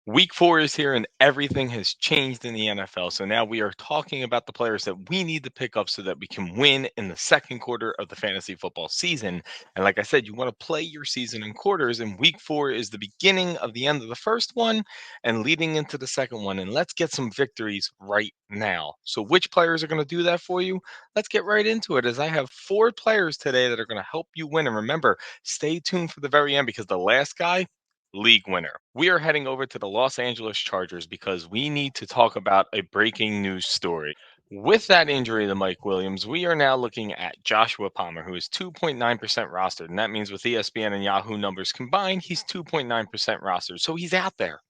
Week 4 is here and everything has changed in the NFL. So now we are talking about the players that we need to pick up so that we can win in the second quarter of the fantasy football season. And like I said, you want to play your season in quarters, and week 4 is the beginning of the end of the first one and leading into the second one. And let's get some victories right now. So, which players are going to do that for you? Let's get right into it as I have 4 players today that are going to help you win. And remember, stay tuned for the very end because the last guy, league winner. We are heading over to the Los Angeles Chargers because we need to talk about a breaking news story. With that injury to Mike Williams, we are now looking at Joshua Palmer, who is 2.9% rostered. And that means with ESPN and Yahoo numbers combined, he's 2.9% rostered. So he's out there.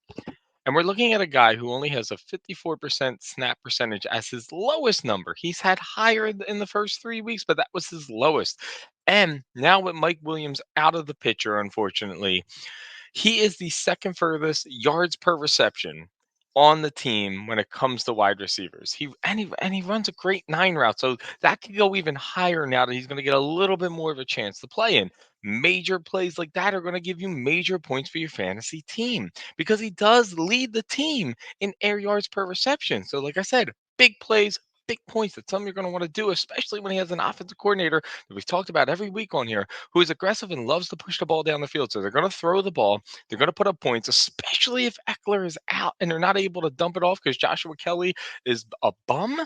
And we're looking at a guy who only has a 54% snap percentage as his lowest number. He's had higher in the first 3 weeks, but that was his lowest. And now with Mike Williams out of the picture, unfortunately, he is the second furthest yards per reception on the team when it comes to wide receivers. He runs a great 9 route, so that could go even higher now that he's going to get a little bit more of a chance to play in. Major plays like that are going to give you major points for your fantasy team because he does lead the team in air yards per reception. So, like I said, big plays, big points. That's something you're going to want to do, especially when he has an offensive coordinator that we've talked about every week on here, who is aggressive and loves to push the ball down the field. So they're going to throw the ball. They're going to put up points, especially if Eckler is out and they're not able to dump it off because Joshua Kelly is a bum.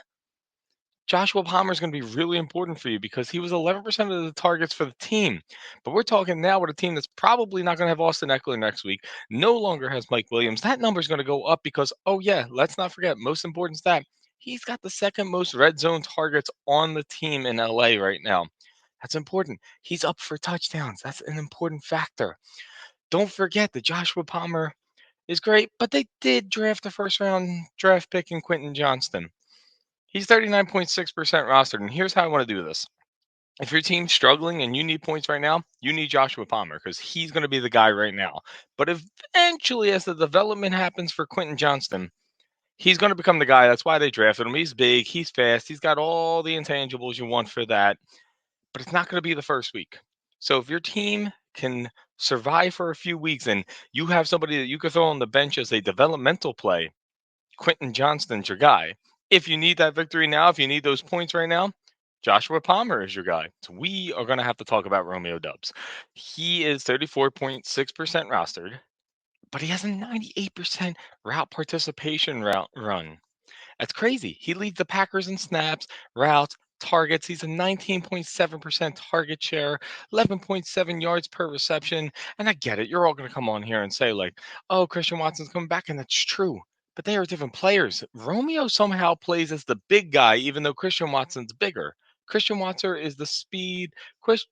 Joshua Palmer is going to be really important for you because he was 11% of the targets for the team. But we're talking now with a team that's probably not going to have Austin Eckler next week, no longer has Mike Williams. That number is going to go up because, oh, yeah, let's not forget, most important stat, he's got the second most red zone targets on the team in LA right now. That's important. He's up for touchdowns. That's an important factor. Don't forget that Joshua Palmer is great, but they did draft a first round draft pick in Quentin Johnston. He's 39.6% rostered. And here's how I want to do this. If your team's struggling and you need points right now, you need Joshua Palmer because he's going to be the guy right now. But eventually, as the development happens for Quentin Johnston, he's going to become the guy. That's why they drafted him. He's big, he's fast, he's got all the intangibles you want for that, but it's not going to be the first week. So if your team can survive for a few weeks and you have somebody that you could throw on the bench as a developmental play, Quentin Johnston's your guy. If you need that victory now, if you need those points right now, Joshua Palmer is your guy. So we are going to have to talk about Romeo Dobbs. He is 34.6% rostered, but he has a 98% route participation route run. That's crazy. He leads the Packers in snaps, routes, targets. He's a 19.7% target share, 11.7 yards per reception. And I get it. You're all going to come on here and say, like, oh, Christian Watson's coming back. And that's true. But they are different players. Romeo somehow plays as the big guy, even though Christian Watson's bigger. Christian Watson is the speed.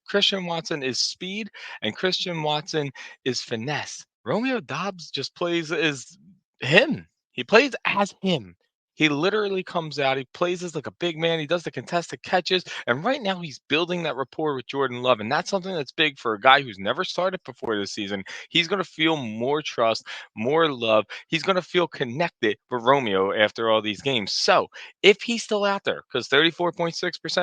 Christian Watson is speed, and Christian Watson is finesse. Romeo Dobbs just plays as him. He plays as him. He literally comes out, he plays as like a big man, he does the contested catches, and right now he's building that rapport with Jordan Love, and that's something that's big for a guy who's never started before this season. He's going to feel more trust, more love. He's going to feel connected with Romeo after all these games. So if he's still out there, because 34.6%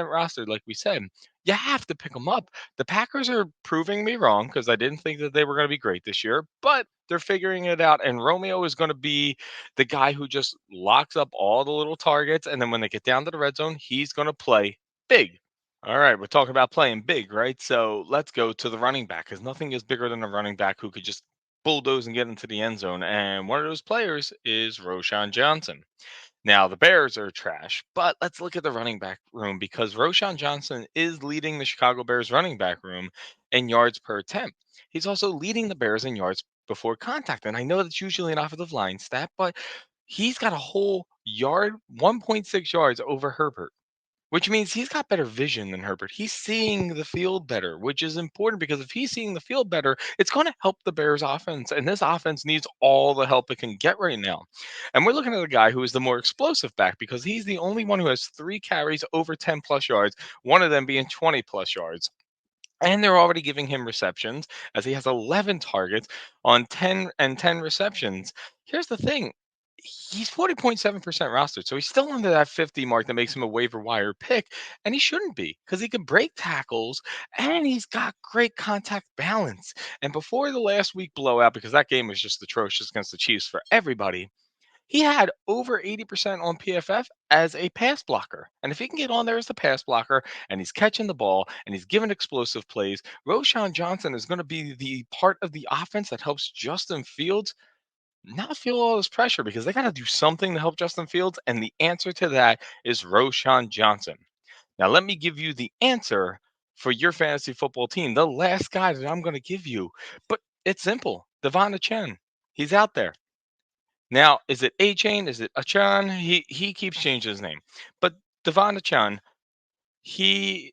rostered, like we said, you have to pick him up. The Packers are proving me wrong because I didn't think that they were going to be great this year, but they're figuring it out, and Romeo is going to be the guy who just locks up all the little targets. And then when they get down to the red zone, he's going to play big. All right, we're talking about playing big, right? So let's go to the running back because nothing is bigger than a running back who could just bulldoze and get into the end zone. And one of those players is Roshan Johnson. Now, the Bears are trash, but let's look at the running back room because Roshan Johnson is leading the Chicago Bears running back room in yards per attempt. He's also leading the Bears in yards before contact. And I know that's usually an offensive line stat, but he's got a whole yard, 1.6 yards over Herbert, which means he's got better vision than Herbert. He's seeing the field better, which is important because if he's seeing the field better, it's going to help the Bears offense. And this offense needs all the help it can get right now. And we're looking at a guy who is the more explosive back because he's the only one who has 3 carries over 10 plus yards, one of them being 20 plus yards. And they're already giving him receptions as he has 11 targets on 10 receptions. Here's the thing. He's 40.7% rostered, so he's still under that 50 mark that makes him a waiver wire pick, and he shouldn't be because he can break tackles and he's got great contact balance. And before the last week blowout, because that game was just atrocious against the Chiefs for everybody, he had over 80% on PFF as a pass blocker. And if he can get on there as the pass blocker and he's catching the ball and he's giving explosive plays, Roshan Johnson is going to be the part of the offense that helps Justin Fields not feel all this pressure because they got to do something to help Justin Fields. And the answer to that is Roshan Johnson. Now, let me give you the answer for your fantasy football team, the last guy that I'm going to give you. But it's simple Devon Chen. He's out there. Now, is it A Chain? Is it Achan? He keeps changing his name. But Devon Achan, he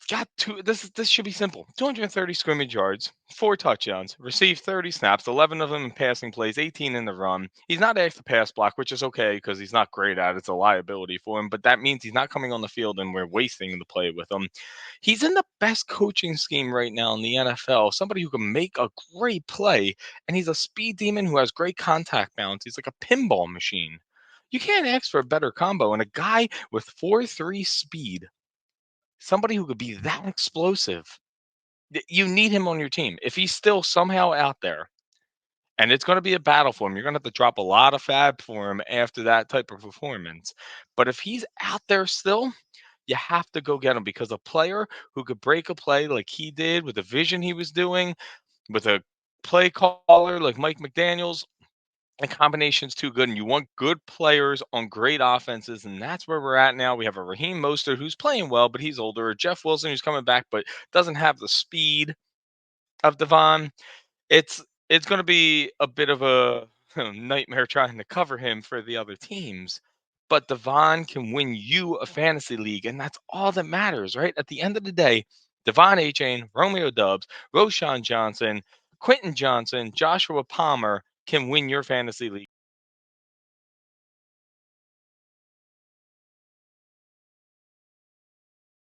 got two. This should be simple. 230 scrimmage yards, 4 touchdowns, received 30 snaps, 11 of them in passing plays, 18 in the run. He's not after the pass block, which is okay because he's not great at it. It's a liability for him, but that means he's not coming on the field and we're wasting the play with him. He's in the best coaching scheme right now in the NFL. Somebody who can make a great play, and he's a speed demon who has great contact balance. He's like a pinball machine. You can't ask for a better combo. And a guy with 4.3 speed, somebody who could be that explosive, you need him on your team. If he's still somehow out there, and it's going to be a battle for him, you're going to have to drop a lot of fab for him after that type of performance. But if he's out there still, you have to go get him because a player who could break a play like he did with the vision he was doing, with a play caller like Mike McDaniels, the combination's too good, and you want good players on great offenses, and that's where we're at now. We have a Raheem Mostert who's playing well, but he's older. A Jeff Wilson who's coming back, but doesn't have the speed of Devon. It's going to be a bit of a nightmare trying to cover him for the other teams. But Devon can win you a fantasy league, and that's all that matters, right? At the end of the day, Devon Achane, Romeo Dobbs, Roshan Johnson, Quentin Johnson, Joshua Palmer can win your fantasy league.